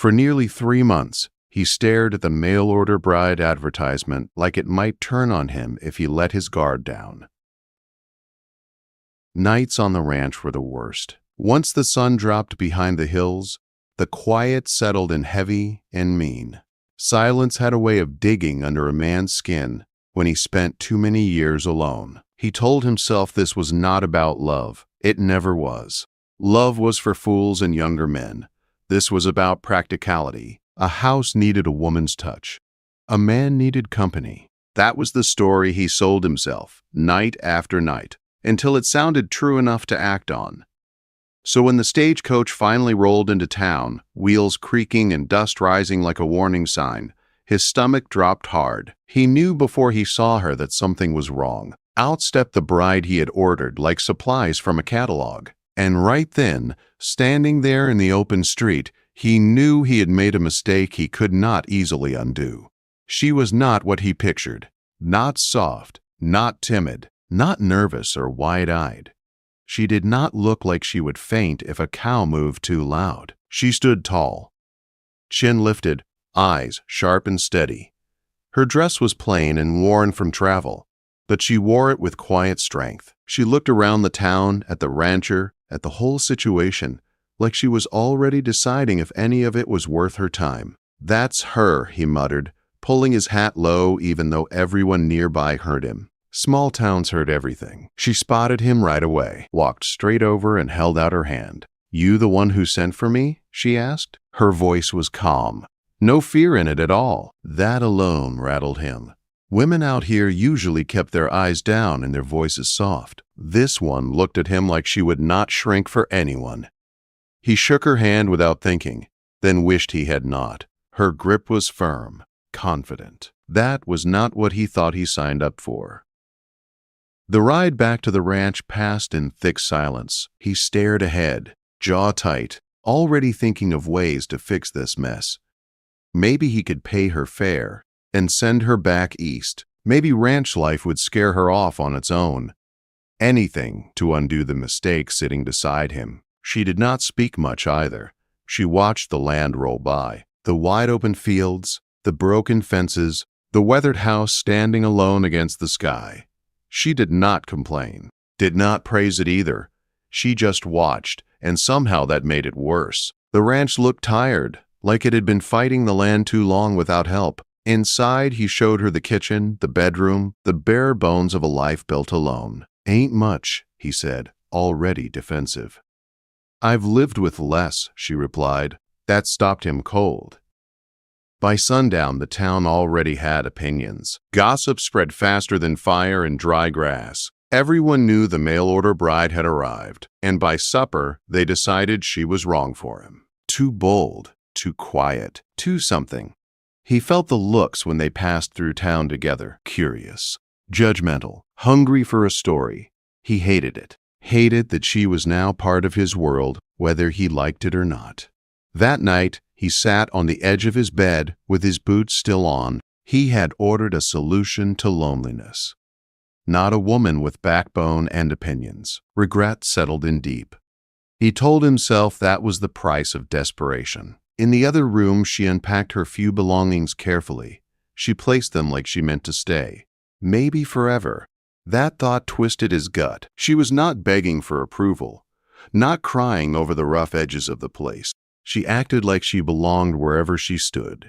For nearly 3 months, he stared at the mail-order bride advertisement like it might turn on him if he let his guard down. Nights on the ranch were the worst. Once the sun dropped behind the hills, the quiet settled in heavy and mean. Silence had a way of digging under a man's skin when he spent too many years alone. He told himself this was not about love. It never was. Love was for fools and younger men. This was about practicality. A house needed a woman's touch. A man needed company. That was the story he sold himself, night after night, until it sounded true enough to act on. So when the stagecoach finally rolled into town, wheels creaking and dust rising like a warning sign, his stomach dropped hard. He knew before he saw her that something was wrong. Out stepped the bride he had ordered like supplies from a catalog. And right then, standing there in the open street, he knew he had made a mistake he could not easily undo. She was not what he pictured. Not soft, not timid, not nervous or wide-eyed. She did not look like she would faint if a cow moved too loud. She stood tall, chin lifted, eyes sharp and steady. Her dress was plain and worn from travel, but she wore it with quiet strength. She looked around the town, at the rancher, at the whole situation, like she was already deciding if any of it was worth her time. "That's her," he muttered, pulling his hat low even though everyone nearby heard him. Small towns heard everything. She spotted him right away, walked straight over and held out her hand. "You the one who sent for me?" she asked. Her voice was calm. No fear in it at all. That alone rattled him. Women out here usually kept their eyes down and their voices soft. This one looked at him like she would not shrink for anyone. He shook her hand without thinking, then wished he had not. Her grip was firm, confident. That was not what he thought he signed up for. The ride back to the ranch passed in thick silence. He stared ahead, jaw tight, already thinking of ways to fix this mess. Maybe he could pay her fare and send her back east. Maybe ranch life would scare her off on its own. Anything to undo the mistake sitting beside him. She did not speak much either. She watched the land roll by. The wide-open fields, the broken fences, the weathered house standing alone against the sky. She did not complain, did not praise it either. She just watched, and somehow that made it worse. The ranch looked tired, like it had been fighting the land too long without help. Inside, he showed her the kitchen, the bedroom, the bare bones of a life built alone. "Ain't much," he said, already defensive. "I've lived with less," she replied. That stopped him cold. By sundown, the town already had opinions. Gossip spread faster than fire in dry grass. Everyone knew the mail-order bride had arrived, and by supper, they decided she was wrong for him. Too bold, too quiet, too something. He felt the looks when they passed through town together, curious, judgmental, hungry for a story. He hated it. Hated that she was now part of his world, whether he liked it or not. That night, he sat on the edge of his bed with his boots still on. He had ordered a solution to loneliness. Not a woman with backbone and opinions. Regret settled in deep. He told himself that was the price of desperation. In the other room, she unpacked her few belongings carefully. She placed them like she meant to stay. Maybe forever. That thought twisted his gut. She was not begging for approval, not crying over the rough edges of the place. She acted like she belonged wherever she stood.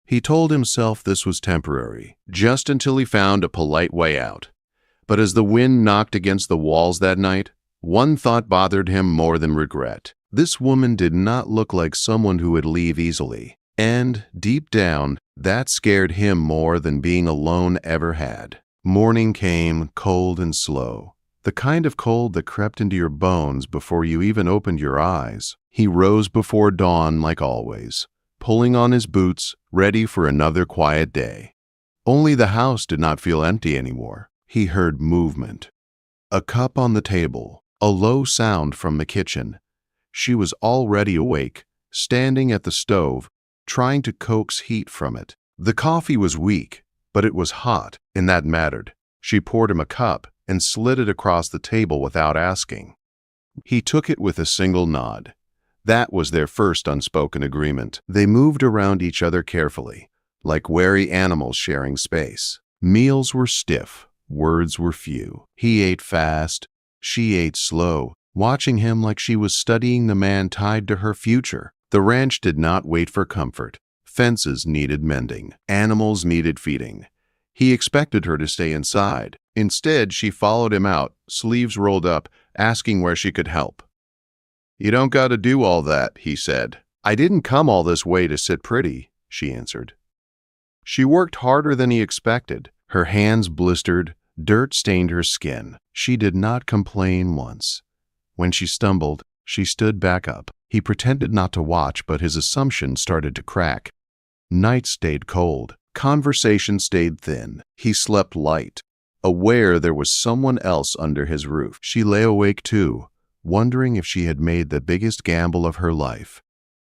He told himself this was temporary, just until he found a polite way out. But as the wind knocked against the walls that night, one thought bothered him more than regret. This woman did not look like someone who would leave easily. And, deep down, that scared him more than being alone ever had. Morning came, cold and slow. The kind of cold that crept into your bones before you even opened your eyes. He rose before dawn like always, pulling on his boots, ready for another quiet day. Only the house did not feel empty anymore. He heard movement. A cup on the table, a low sound from the kitchen. She was already awake, standing at the stove, trying to coax heat from it. The coffee was weak, but it was hot, and that mattered. She poured him a cup and slid it across the table without asking. He took it with a single nod. That was their first unspoken agreement. They moved around each other carefully, like wary animals sharing space. Meals were stiff, words were few. He ate fast, she ate slow, watching him like she was studying the man tied to her future. The ranch did not wait for comfort. Fences needed mending. Animals needed feeding. He expected her to stay inside. Instead, she followed him out, sleeves rolled up, asking where she could help. "You don't got to do all that," he said. "I didn't come all this way to sit pretty," she answered. She worked harder than he expected. Her hands blistered, dirt stained her skin. She did not complain once. When she stumbled, she stood back up. He pretended not to watch, but his assumption started to crack. Nights stayed cold. Conversation stayed thin. He slept light, aware there was someone else under his roof. She lay awake too, wondering if she had made the biggest gamble of her life.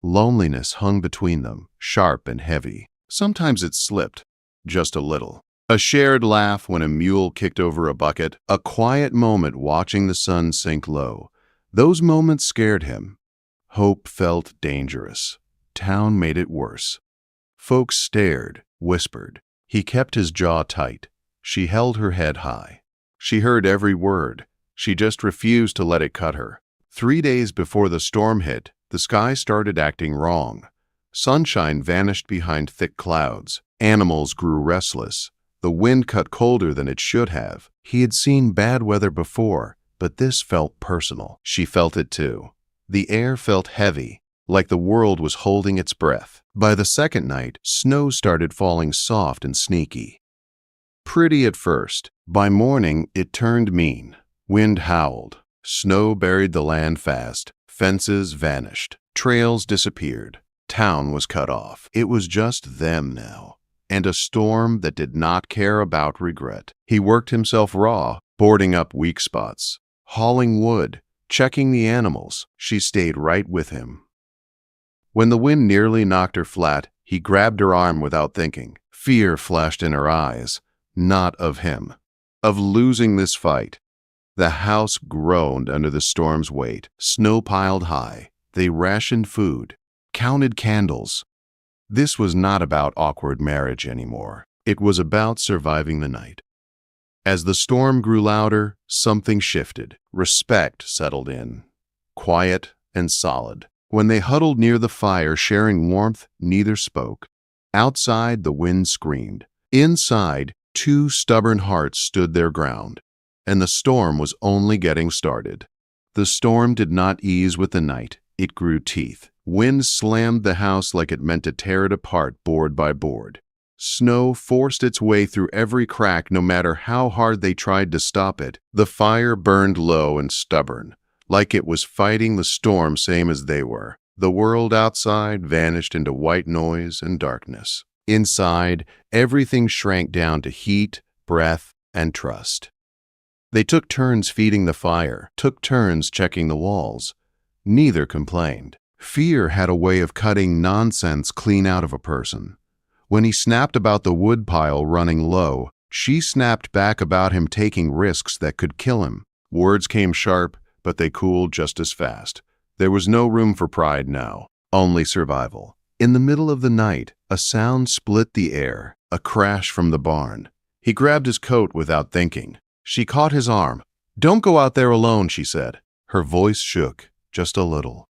Loneliness hung between them, sharp and heavy. Sometimes it slipped, just a little. A shared laugh when a mule kicked over a bucket, a quiet moment watching the sun sink low. Those moments scared him. Hope felt dangerous. Town made it worse. Folks stared, whispered. He kept his jaw tight. She held her head high. She heard every word. She just refused to let it cut her. 3 days before the storm hit, the sky started acting wrong. Sunshine vanished behind thick clouds. Animals grew restless. The wind cut colder than it should have. He had seen bad weather before, but this felt personal. She felt it too. The air felt heavy, like the world was holding its breath. By the second night, snow started falling soft and sneaky. Pretty at first. By morning, it turned mean. Wind howled. Snow buried the land fast. Fences vanished. Trails disappeared. Town was cut off. It was just them now. And a storm that did not care about regret. He worked himself raw, boarding up weak spots, hauling wood, checking the animals. She stayed right with him. When the wind nearly knocked her flat, he grabbed her arm without thinking. Fear flashed in her eyes, not of him, of losing this fight. The house groaned under the storm's weight. Snow piled high. They rationed food, counted candles. This was not about awkward marriage anymore. It was about surviving the night. As the storm grew louder, something shifted. Respect settled in, quiet and solid. When they huddled near the fire, sharing warmth, neither spoke. Outside, the wind screamed. Inside, 2 stubborn hearts stood their ground. And the storm was only getting started. The storm did not ease with the night. It grew teeth. Wind slammed the house like it meant to tear it apart board by board. Snow forced its way through every crack no matter how hard they tried to stop it. The fire burned low and stubborn, like it was fighting the storm same as they were. The world outside vanished into white noise and darkness. Inside, everything shrank down to heat, breath, and trust. They took turns feeding the fire, took turns checking the walls. Neither complained. Fear had a way of cutting nonsense clean out of a person. When he snapped about the wood pile running low, she snapped back about him taking risks that could kill him. Words came sharp, but they cooled just as fast. There was no room for pride now, only survival. In the middle of the night, a sound split the air, a crash from the barn. He grabbed his coat without thinking. She caught his arm. "Don't go out there alone," she said. Her voice shook, just a little.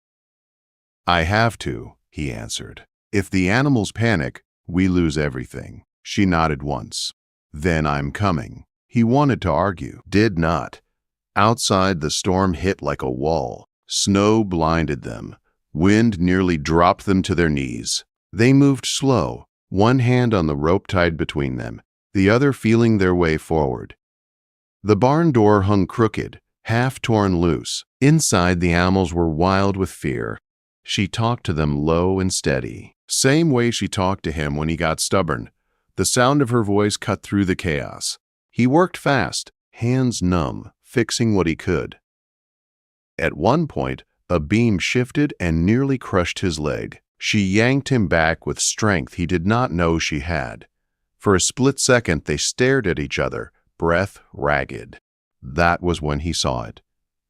"I have to," he answered. "If the animals panic, we lose everything." She nodded once. "Then I'm coming." He wanted to argue, did not. Outside, the storm hit like a wall. Snow blinded them. Wind nearly dropped them to their knees. They moved slow, one hand on the rope tied between them, the other feeling their way forward. The barn door hung crooked, half torn loose. Inside, the animals were wild with fear. She talked to them low and steady, same way she talked to him when he got stubborn. The sound of her voice cut through the chaos. He worked fast, hands numb, fixing what he could. At one point, a beam shifted and nearly crushed his leg. She yanked him back with strength he did not know she had. For a split second, they stared at each other, breath ragged. That was when he saw it.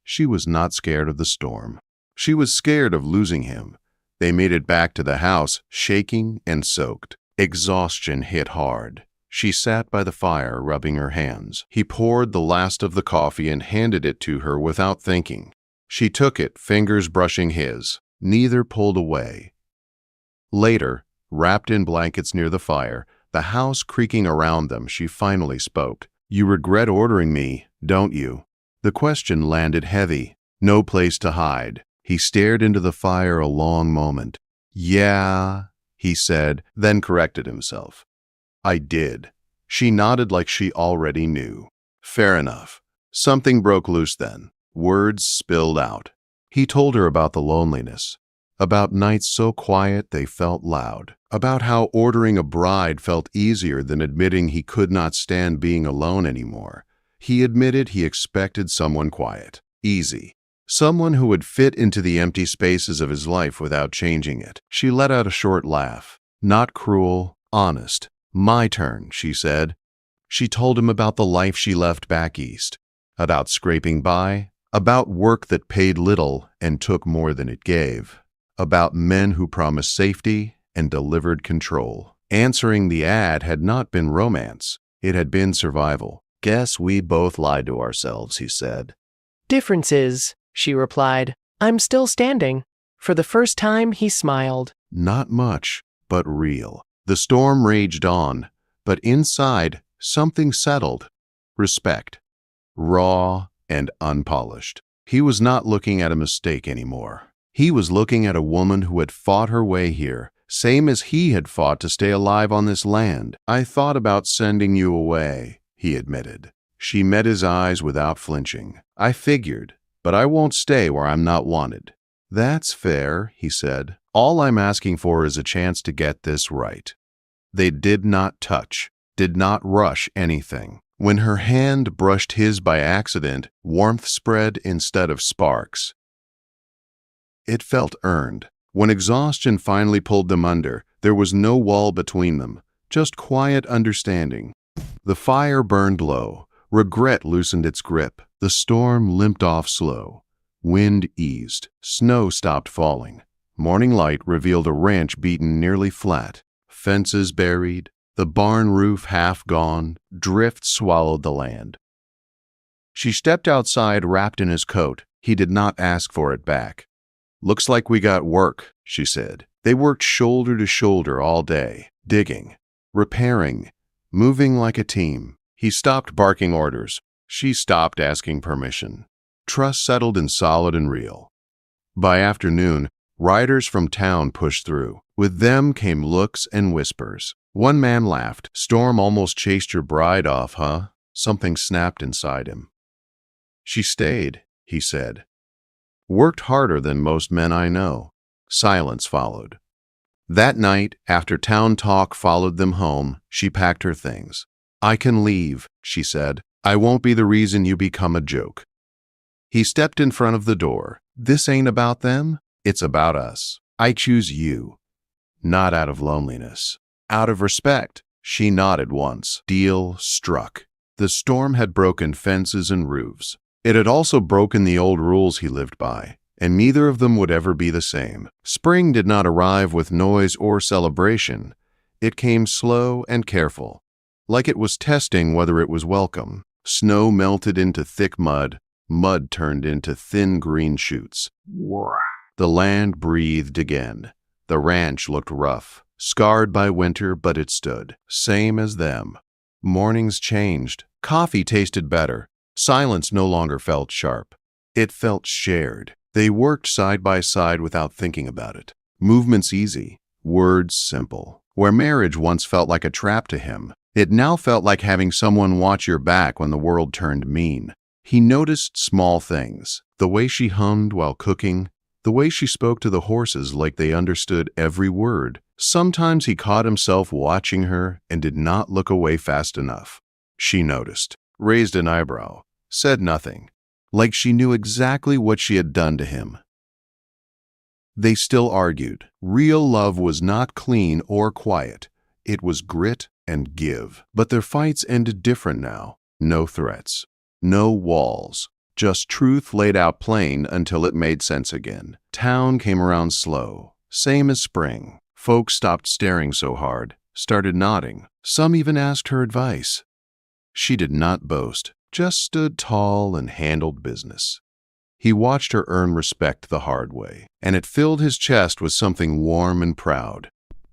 She was not scared of the storm. She was scared of losing him. They made it back to the house, shaking and soaked. Exhaustion hit hard. She sat by the fire, rubbing her hands. He poured the last of the coffee and handed it to her without thinking. She took it, fingers brushing his. Neither pulled away. Later, wrapped in blankets near the fire, the house creaking around them, she finally spoke. "You regret ordering me, don't you?" The question landed heavy. No place to hide. He stared into the fire a long moment. "Yeah," he said, then corrected himself. "I did." She nodded like she already knew. Fair enough. Something broke loose then. Words spilled out. He told her about the loneliness, about nights so quiet they felt loud, about how ordering a bride felt easier than admitting he could not stand being alone anymore. He admitted he expected someone quiet, easy, someone who would fit into the empty spaces of his life without changing it. She let out a short laugh. Not cruel, honest. "My turn," she said. She told him about the life she left back east, about scraping by, about work that paid little and took more than it gave, about men who promised safety and delivered control. Answering the ad had not been romance. It had been survival. "Guess we both lied to ourselves," he said. "Difference is," she replied, "I'm still standing." For the first time, he smiled. Not much, but real. The storm raged on, but inside, something settled. Respect. Raw and unpolished. He was not looking at a mistake anymore. He was looking at a woman who had fought her way here, same as he had fought to stay alive on this land. "I thought about sending you away," he admitted. She met his eyes without flinching. "I figured, but I won't stay where I'm not wanted." "That's fair," he said. "All I'm asking for is a chance to get this right." They did not touch, did not rush anything. When her hand brushed his by accident, warmth spread instead of sparks. It felt earned. When exhaustion finally pulled them under, there was no wall between them, just quiet understanding. The fire burned low. Regret loosened its grip. The storm limped off slow. Wind eased. Snow stopped falling. Morning light revealed a ranch beaten nearly flat. Fences buried. The barn roof half gone. Drift swallowed the land. She stepped outside wrapped in his coat. He did not ask for it back. "Looks like we got work," she said. They worked shoulder to shoulder all day, digging, repairing, moving like a team. He stopped barking orders. She stopped asking permission. Trust settled in solid and real. By afternoon, riders from town pushed through. With them came looks and whispers. One man laughed. "Storm almost chased your bride off, huh?" Something snapped inside him. "She stayed," he said. "Worked harder than most men I know." Silence followed. That night, after town talk followed them home, she packed her things. "I can leave," she said. "I won't be the reason you become a joke." He stepped in front of the door. "This ain't about them. It's about us. I choose you. Not out of loneliness. Out of respect." She nodded once. Deal struck. The storm had broken fences and roofs. It had also broken the old rules he lived by, and neither of them would ever be the same. Spring did not arrive with noise or celebration. It came slow and careful, like it was testing whether it was welcome. Snow melted into thick mud. Mud turned into thin green shoots. The land breathed again. The ranch looked rough, scarred by winter, but it stood, same as them. Mornings changed. Coffee tasted better. Silence no longer felt sharp. It felt shared. They worked side by side without thinking about it. Movements easy, words simple. Where marriage once felt like a trap to him, it now felt like having someone watch your back when the world turned mean. He noticed small things. The way she hummed while cooking, the way she spoke to the horses like they understood every word. Sometimes he caught himself watching her and did not look away fast enough. She noticed, raised an eyebrow, said nothing, like she knew exactly what she had done to him. They still argued. Real love was not clean or quiet. It was grit and give. But their fights ended different now. No threats. No walls. Just truth laid out plain until it made sense again. Town came around slow, same as spring. Folks stopped staring so hard, started nodding. Some even asked her advice. She did not boast, just stood tall and handled business. He watched her earn respect the hard way, and it filled his chest with something warm and proud.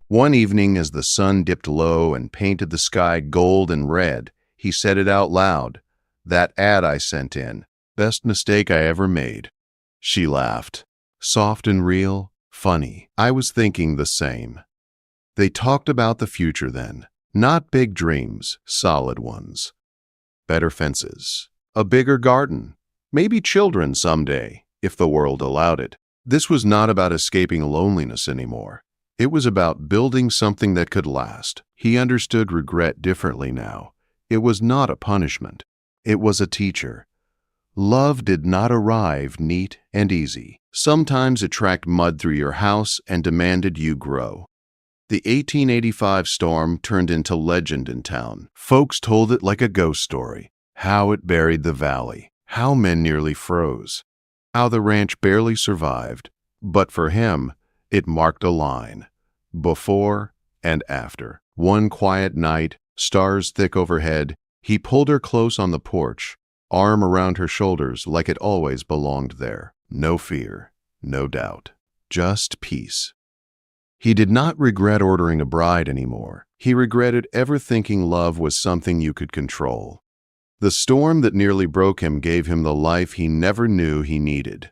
One evening, as the sun dipped low and painted the sky gold and red, he said it out loud. "That ad I sent in, best mistake I ever made." She laughed. Soft and real, funny. I was thinking the same. They talked about the future then. Not big dreams, solid ones. Better fences. A bigger garden. Maybe children someday, if the world allowed it. This was not about escaping loneliness anymore. It was about building something that could last. He understood regret differently now. It was not a punishment. It was a teacher. Love did not arrive neat and easy. Sometimes it tracked mud through your house and demanded you grow. The 1885 storm turned into legend in town. Folks told it like a ghost story. How it buried the valley. How men nearly froze. How the ranch barely survived. But for him, it marked a line. Before and after. One quiet night, stars thick overhead, he pulled her close on the porch, arm around her shoulders like it always belonged there. No fear, no doubt, just peace. He did not regret ordering a bride anymore. He regretted ever thinking love was something you could control. The storm that nearly broke him gave him the life he never knew he needed.